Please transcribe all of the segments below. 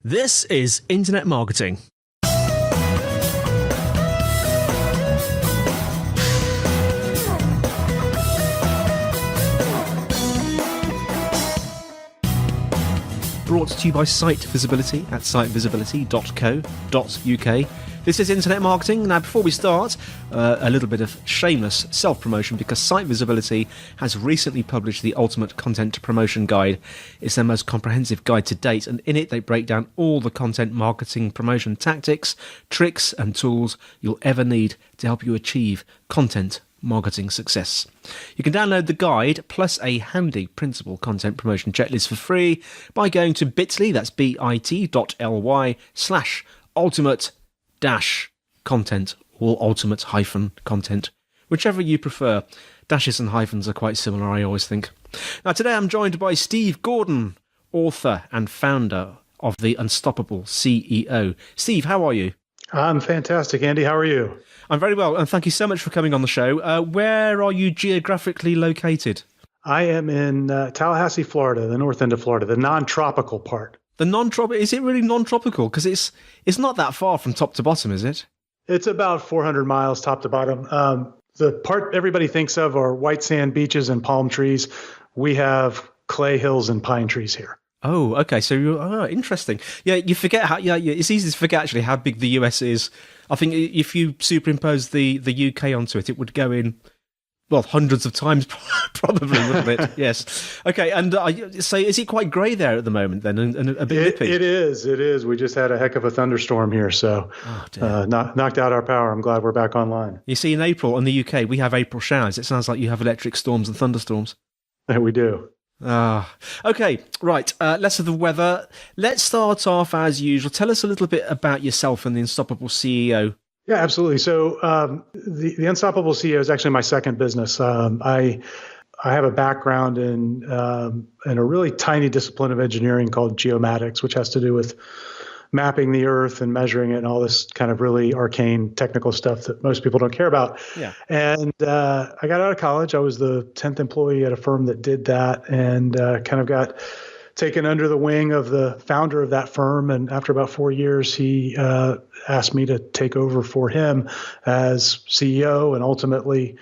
This is Internet Marketing. Brought to you by Site Visibility at sitevisibility.co.uk. This is Internet Marketing. Now, before we start, a little bit of shameless self-promotion because Site Visibility has recently published the Ultimate Content Promotion Guide. It's their most comprehensive guide to date, and in it they break down all the content marketing promotion tactics, tricks and tools you'll ever need to help you achieve content marketing success. You can download the guide plus a handy printable content promotion checklist for free by going to bit.ly, that's bit.ly/ultimate-content or ultimate-content, whichever you prefer. Dashes and hyphens are quite similar, I always think. Now today I'm joined by Steve Gordon, author and founder of The Unstoppable CEO. Steve, how are you? I'm fantastic, Andy. How are you? I'm very well, and thank you so much for coming on the show. Where are you geographically located? I am in Tallahassee, Florida, the north end of Florida, the non-tropical part. The non-tropical? Is it really non-tropical? Because it's not that far from top to bottom, is it? It's about 400 miles top to bottom. The part everybody thinks of are white sand beaches and palm trees. We have clay hills and pine trees here. Oh, okay. So, interesting. Yeah, you forget how. Yeah, it's easy to forget actually how big the US is. I think if you superimpose the UK onto it, it would go in, well, hundreds of times probably, wouldn't it? Yes. Okay. And so, is it quite grey there at the moment then, and a bit nippy? It is. We just had a heck of a thunderstorm here, so knocked out our power. I'm glad we're back online. You see, in April in the UK, we have April showers. It sounds like you have electric storms and thunderstorms. Yeah, we do. Okay, right. Less of the weather. Let's start off as usual. Tell us a little bit about yourself and the Unstoppable CEO. Yeah, absolutely. So the Unstoppable CEO is actually my second business. I have a background in a really tiny discipline of engineering called geomatics, which has to do with mapping the earth and measuring it and all this kind of really arcane technical stuff that most people don't care about. Yeah. And I got out of college. I was the 10th employee at a firm that did that, and kind of got taken under the wing of the founder of that firm. And after about 4 years, he asked me to take over for him as CEO and ultimately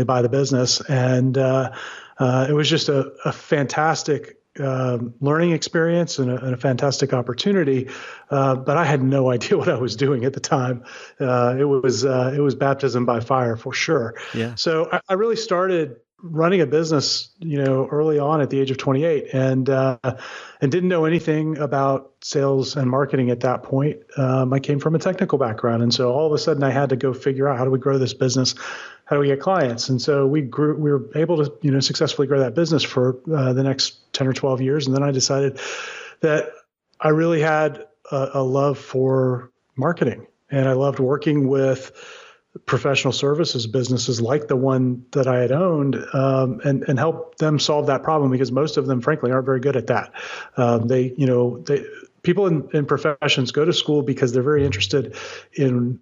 buy the business. And it was just a fantastic learning experience and a fantastic opportunity, but I had no idea what I was doing at the time. It was baptism by fire for sure. Yeah. So I really started running a business, early on at the age of 28, and didn't know anything about sales and marketing at that point. I came from a technical background, and so all of a sudden I had to go figure out how do we grow this business. How do we get clients? And so we were able to, successfully grow that business for the next 10 or 12 years. And then I decided that I really had a love for marketing, and I loved working with professional services businesses like the one that I had owned, and help them solve that problem, because most of them, frankly, aren't very good at that. People in professions go to school because they're very interested in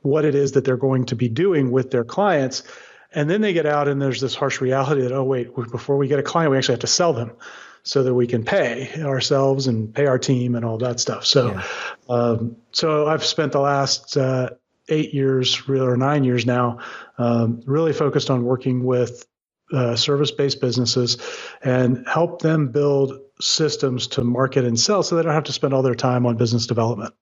what it is that they're going to be doing with their clients. And then they get out and there's this harsh reality that, oh, wait, before we get a client, we actually have to sell them so that we can pay ourselves and pay our team and all that stuff. So, so I've spent the last 8 years, or 9 years now, really focused on working with service-based businesses and help them build systems to market and sell so they don't have to spend all their time on business development.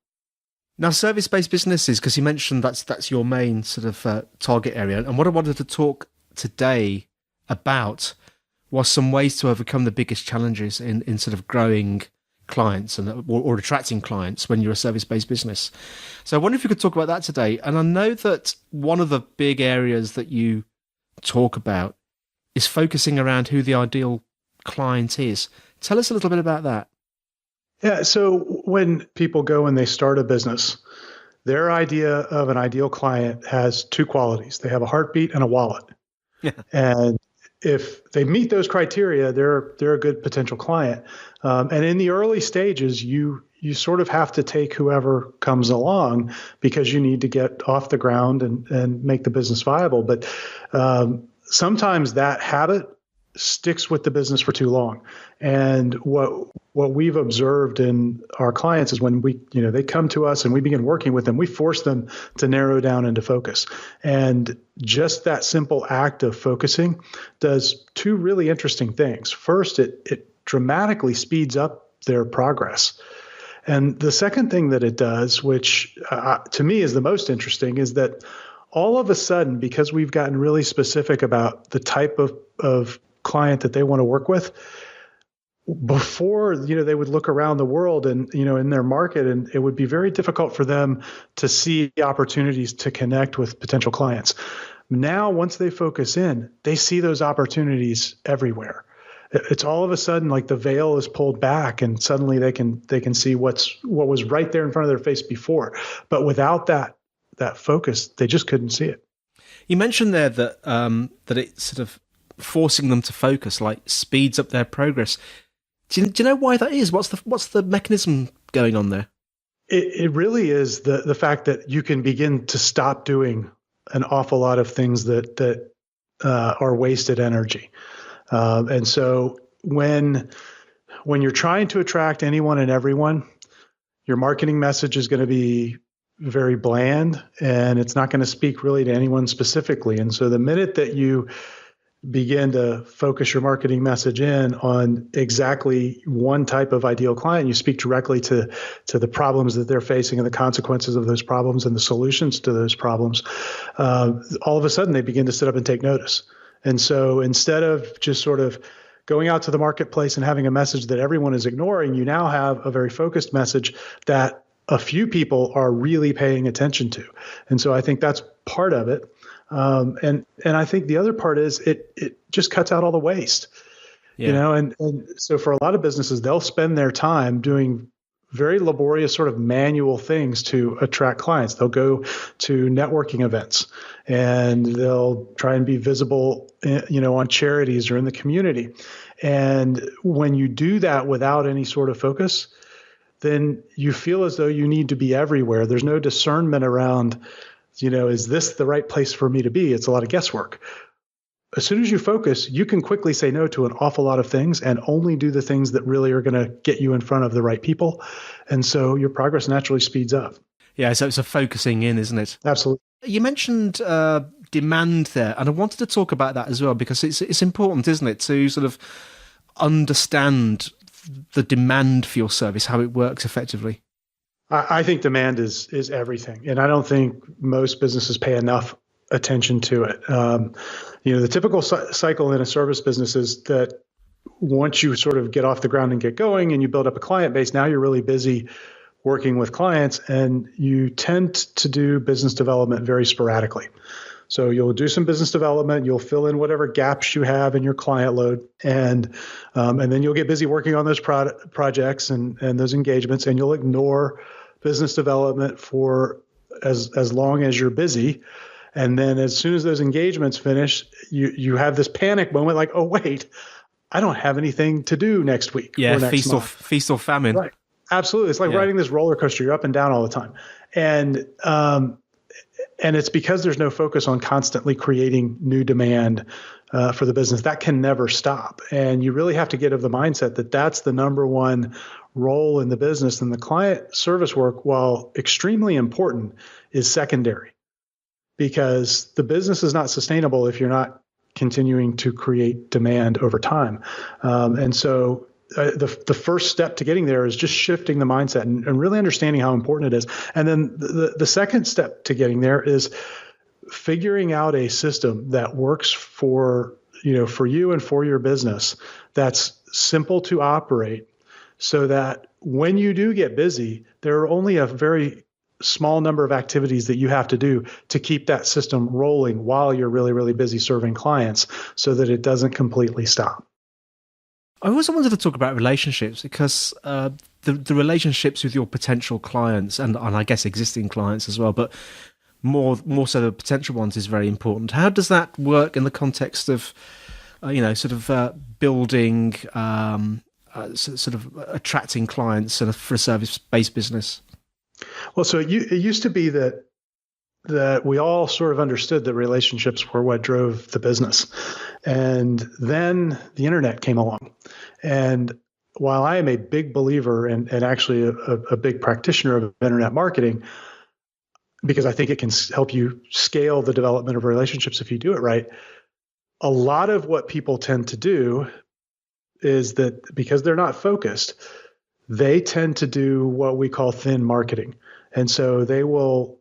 Now, service-based businesses, because you mentioned that's your main sort of target area. And what I wanted to talk today about was some ways to overcome the biggest challenges in sort of growing clients or attracting clients when you're a service-based business. So I wonder if you could talk about that today. And I know that one of the big areas that you talk about is focusing around who the ideal client is. Tell us a little bit about that. Yeah. So when people go and they start a business, their idea of an ideal client has two qualities. They have a heartbeat and a wallet. Yeah. And if they meet those criteria, they're a good potential client. And in the early stages, you sort of have to take whoever comes along because you need to get off the ground and make the business viable. But sometimes that habit sticks with the business for too long. And what we've observed in our clients is when they come to us and we begin working with them, we force them to narrow down into focus. And just that simple act of focusing does two really interesting things. First, it dramatically speeds up their progress. And the second thing that it does, which to me is the most interesting, is that all of a sudden, because we've gotten really specific about the type of client that they want to work with, before they would look around the world and in their market, and it would be very difficult for them to see opportunities to connect with potential clients. Now, once they focus in, they see those opportunities everywhere. It's all of a sudden like the veil is pulled back, and suddenly they can see what was right there in front of their face before. But without that focus, they just couldn't see it. You mentioned there that that it's sort of forcing them to focus, like speeds up their progress. Do you know why that is? What's the mechanism going on there? It really is the fact that you can begin to stop doing an awful lot of things that are wasted energy. And so when you're trying to attract anyone and everyone, your marketing message is going to be very bland, and it's not going to speak really to anyone specifically. And so the minute that you begin to focus your marketing message in on exactly one type of ideal client, you speak directly to the problems that they're facing and the consequences of those problems and the solutions to those problems, all of a sudden they begin to sit up and take notice. And so instead of just sort of going out to the marketplace and having a message that everyone is ignoring, you now have a very focused message that a few people are really paying attention to. And so I think that's part of it. And I think the other part is it just cuts out all the waste, and so for a lot of businesses, they'll spend their time doing very laborious sort of manual things to attract clients. They'll go to networking events and they'll try and be visible, on charities or in the community. And when you do that without any sort of focus, then you feel as though you need to be everywhere. There's no discernment around, is this the right place for me to be? It's a lot of guesswork. As soon as you focus, you can quickly say no to an awful lot of things and only do the things that really are going to get you in front of the right people. And so your progress naturally speeds up. Yeah, so it's a focusing in, isn't it? Absolutely. You mentioned demand there, and I wanted to talk about that as well, because it's important, isn't it, to sort of understand the demand for your service, how it works effectively. I think demand is everything. And I don't think most businesses pay enough attention to it. The typical cycle in a service business is that once you sort of get off the ground and get going and you build up a client base, now you're really busy working with clients, and you tend to do business development very sporadically. So you'll do some business development, you'll fill in whatever gaps you have in your client load, and then you'll get busy working on those projects and those engagements, and you'll ignore business development for as long as you're busy. And then as soon as those engagements finish, you have this panic moment like, oh, wait, I don't have anything to do next week. Yeah, or next month. feast or famine. Right. Absolutely. It's like riding this roller coaster. You're up and down all the time. And it's because there's no focus on constantly creating new demand for the business. That can never stop. And you really have to get of the mindset that that's the number one role in the business. And the client service work, while extremely important, is secondary, because the business is not sustainable if you're not continuing to create demand over time. And so the first step to getting there is just shifting the mindset and really understanding how important it is. And then the second step to getting there is figuring out a system that works for you and for your business, that's simple to operate, so that when you do get busy, there are only a very small number of activities that you have to do to keep that system rolling while you're really, really busy serving clients, so that it doesn't completely stop. I also wanted to talk about relationships, because the relationships with your potential clients and I guess existing clients as well, but more so the potential ones, is very important. How does that work in the context of building sort of attracting clients for a service-based business? Well, so it used to be that that we all sort of understood that relationships were what drove the business. And then the internet came along. And while I am a big believer and actually a big practitioner of internet marketing, because I think it can help you scale the development of relationships if you do it right, a lot of what people tend to do is that because they're not focused, they tend to do what we call thin marketing. And so they'll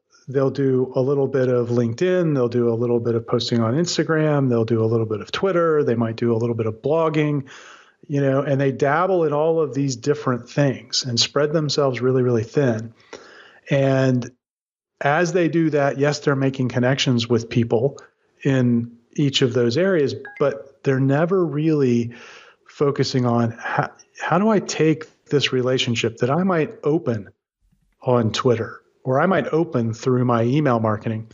do a little bit of LinkedIn, they'll do a little bit of posting on Instagram, they'll do a little bit of Twitter, they might do a little bit of blogging, and they dabble in all of these different things and spread themselves really, really thin. And as they do that, yes, they're making connections with people in each of those areas, but they're never really focusing on how do I take this relationship that I might open on Twitter or I might open through my email marketing,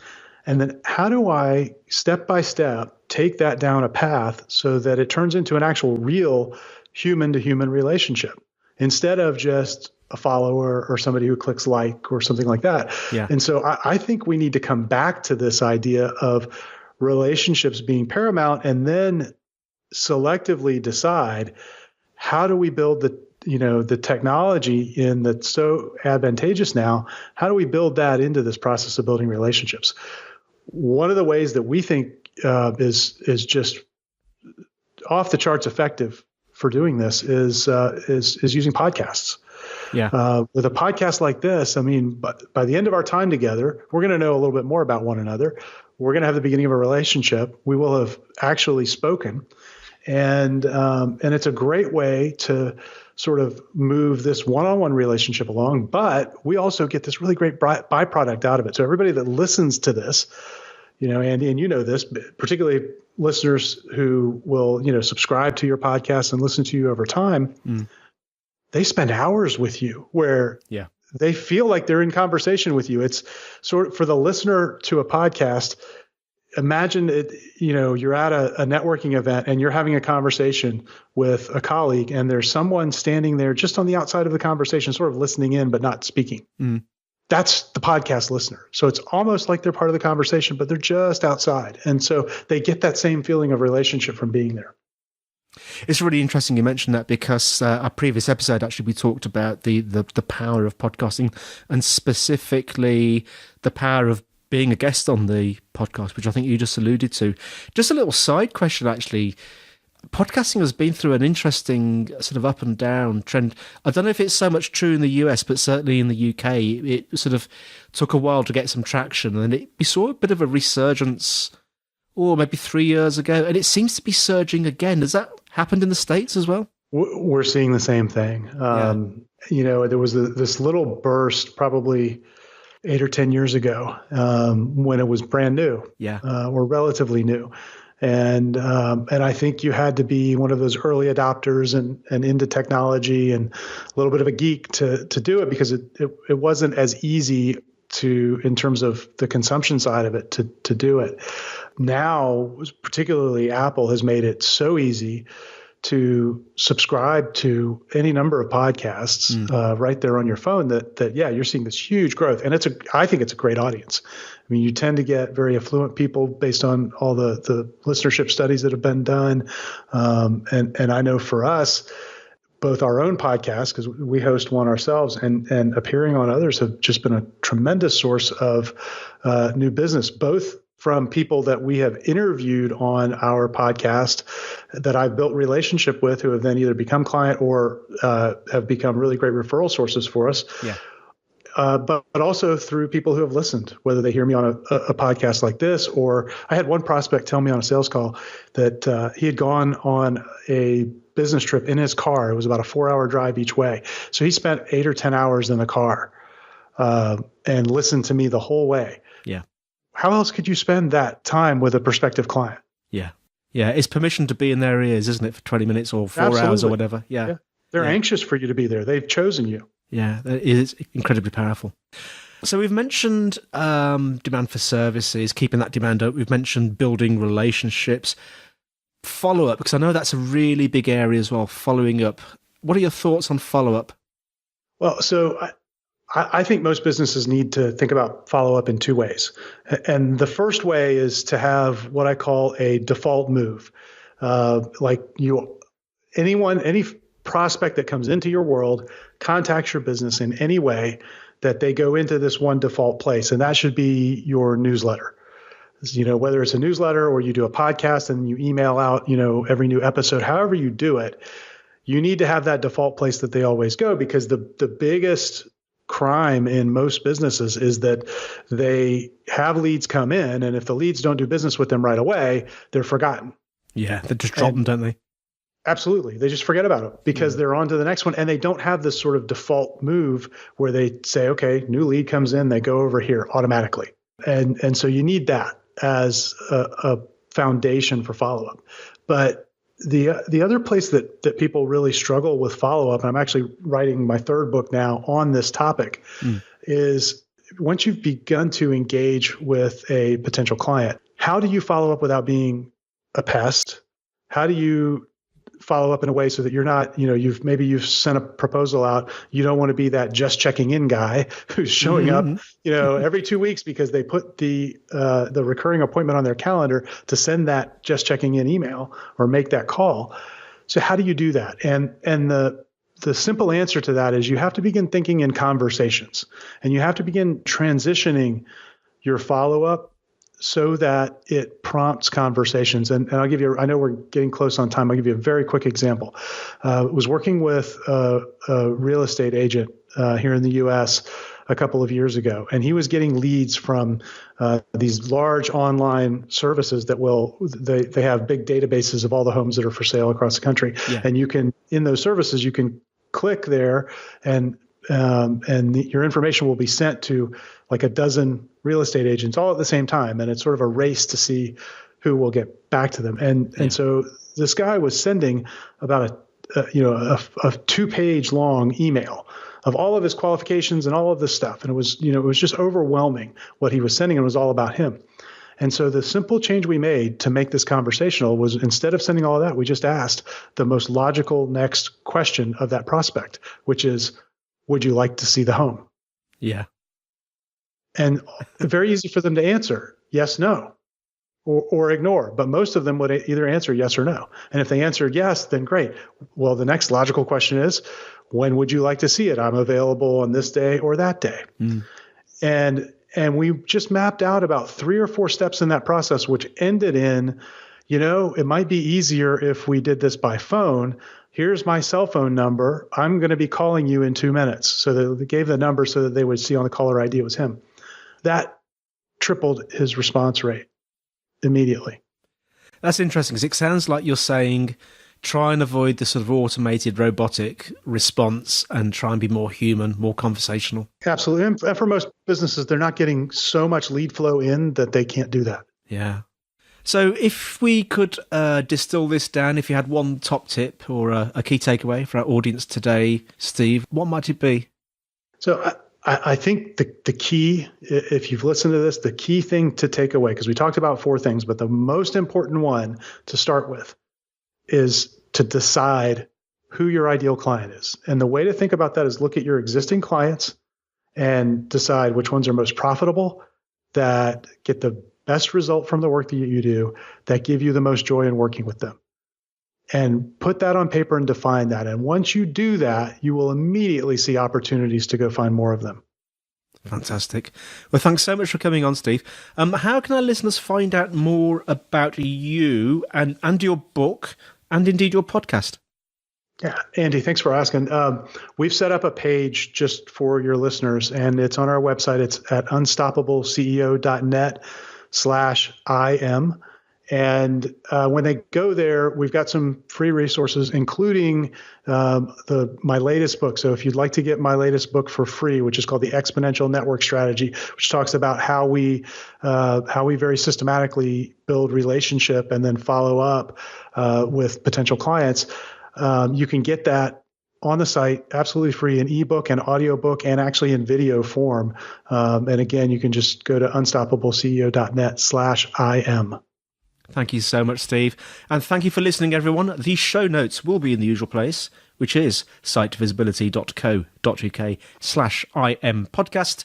and then how do I step by step take that down a path so that it turns into an actual real human to human relationship instead of just a follower or somebody who clicks like or something like that. Yeah. And so I think we need to come back to this idea of relationships being paramount and then selectively decide how do we build the technology in that's so advantageous now, how do we build that into this process of building relationships? One of the ways that we think is just off the charts effective for doing this is using podcasts. Yeah. With a podcast like this, I mean, by the end of our time together, we're going to know a little bit more about one another. We're going to have the beginning of a relationship. We will have actually spoken, and it's a great way to sort of move this one-on-one relationship along. But we also get this really great byproduct out of it. So everybody that listens to this, Andy, and this, particularly listeners who will, subscribe to your podcast and listen to you over time, they spend hours with you where they feel like they're in conversation with you. It's sort of for the listener to a podcast. Imagine it, you're at a networking event and you're having a conversation with a colleague and there's someone standing there just on the outside of the conversation, sort of listening in, but not speaking. That's the podcast listener. So it's almost like they're part of the conversation, but they're just outside. And so they get that same feeling of relationship from being there. It's really interesting you mentioned that because our previous episode, actually, we talked about the power of podcasting and specifically the power of being a guest on the podcast, which I think you just alluded to. Just a little side question, actually. Podcasting has been through an interesting sort of up and down trend. I don't know if it's so much true in the US, but certainly in the UK, it sort of took a while to get some traction. And we saw a bit of a resurgence, maybe 3 years ago, and it seems to be surging again. Has that happened in the States as well? We're seeing the same thing. There was this little burst probably 8 or 10 years ago when it was brand new, or relatively new. And I think you had to be one of those early adopters and into technology and a little bit of a geek to do it because it wasn't as easy in terms of the consumption side of it to do it. Now, particularly Apple has made it so easy to subscribe to any number of podcasts right there on your phone that you're seeing this huge growth. And I think it's a great audience. I mean, you tend to get very affluent people based on all the listenership studies that have been done. And I know for us, both our own podcasts, because we host one ourselves, and appearing on others have just been a tremendous source of new business, both from people that we have interviewed on our podcast that I've built relationship with who have then either become client or have become really great referral sources for us. Yeah. But also through people who have listened, whether they hear me on a podcast like this, or I had one prospect tell me on a sales call that he had gone on a business trip in his car. It was about a 4-hour drive each way. So he spent 8 or 10 hours in the car and listened to me the whole way. Yeah. How else could you spend that time with a prospective client? Yeah. Yeah. It's permission to be in their ears, isn't it? For 20 minutes or 4 hours or whatever. Yeah. They're anxious for you to be there. They've chosen you. Yeah. It is incredibly powerful. So we've mentioned demand for services, keeping that demand up. We've mentioned building relationships. Follow-up, because I know that's a really big area as well, following up. What are your thoughts on follow-up? Well, so I think most businesses need to think about follow-up in two ways. And the first way is to have what I call a default move. Any prospect that comes into your world contacts your business in any way, that they go into this one default place, and that should be your newsletter. Whether it's a newsletter or you do a podcast and you email out, every new episode, however you do it, you need to have that default place that they always go, because the biggest crime in most businesses is that they have leads come in, and if the leads don't do business with them right away, they're forgotten. Yeah, they just drop them, don't they? Absolutely. They just forget about it because they're on to the next one, and they don't have this sort of default move where they say, okay, new lead comes in, they go over here automatically. And so you need that as a foundation for follow-up. But the other place that people really struggle with follow-up, and I'm actually writing my third book now on this topic, is once you've begun to engage with a potential client, how do you follow up without being a pest? How do you follow up in a way so that you're not, you've sent a proposal out. You don't want to be that just checking in guy who's showing up, every 2 weeks because they put the recurring appointment on their calendar to send that just checking in email or make that call. So how do you do that? And the simple answer to that is you have to begin thinking in conversations, and you have to begin transitioning your follow-up so that it prompts conversations. And I'll give you, I know we're getting close on time. I'll give you a very quick example. I was working with a real estate agent here in the US a couple of years ago, and he was getting leads from these large online services that they have big databases of all the homes that are for sale across the country. Yeah. And in those services, you can click there and your information will be sent to like a dozen real estate agents all at the same time. And it's sort of a race to see who will get back to them. And so this guy was sending about a 2-page long email of all of his qualifications and all of this stuff. And it was just overwhelming what he was sending, and it was all about him. And so the simple change we made to make this conversational was, instead of sending all of that, we just asked the most logical next question of that prospect, which is, would you like to see the home? Yeah. And very easy for them to answer yes, no, or ignore. But most of them would either answer yes or no. And if they answered yes, then great. Well, the next logical question is, when would you like to see it? I'm available on this day or that day. And we just mapped out about 3 or 4 steps in that process, which ended in, it might be easier if we did this by phone. Here's my cell phone number. I'm going to be calling you in 2 minutes. So they gave the number so that they would see on the caller ID it was him. That tripled his response rate immediately. That's interesting, because it sounds like you're saying try and avoid the sort of automated robotic response and try and be more human, more conversational. Absolutely. And for most businesses, they're not getting so much lead flow in that they can't do that. Yeah. So if we could distill this down, if you had one top tip or a key takeaway for our audience today, Steve, what might it be? So I think the key, if you've listened to this, the key thing to take away, because we talked about 4 things, but the most important one to start with is to decide who your ideal client is. And the way to think about that is look at your existing clients and decide which ones are most profitable, that get the best result from the work that you do, that give you the most joy in working with them. And put that on paper and define that. And once you do that, you will immediately see opportunities to go find more of them. Fantastic. Well, thanks so much for coming on, Steve. How can our listeners find out more about you and your book and indeed your podcast? Yeah, Andy, thanks for asking. We've set up a page just for your listeners, and it's on our website. It's at unstoppableceo.net/IM. And when they go there, we've got some free resources, including my latest book. So if you'd like to get my latest book for free, which is called The Exponential Network Strategy, which talks about how we very systematically build relationship and then follow up with potential clients, you can get that on the site, absolutely free, in ebook and audiobook, and actually in video form. And again, you can just go to unstoppableceo.net/IM. Thank you so much, Steve. And thank you for listening, everyone. The show notes will be in the usual place, which is sitevisibility.co.uk/IM podcast.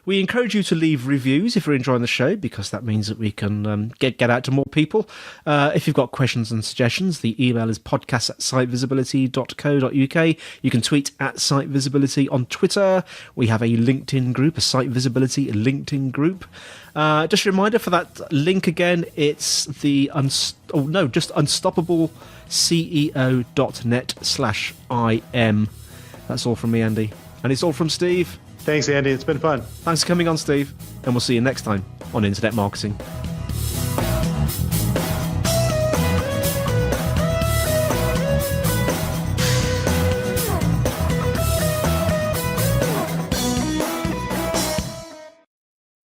We encourage you to leave reviews if you're enjoying the show, because that means that we can get out to more people. If you've got questions and suggestions, the email is podcast@sitevisibility.co.uk. You can tweet at Site Visibility on Twitter. We have a LinkedIn group, a Site Visibility LinkedIn group. Just a reminder for that link again, it's the unstoppableceo.net/IM. That's all from me, Andy. And it's all from Steve. Thanks, Andy. It's been fun. Thanks for coming on, Steve. And we'll see you next time on Internet Marketing.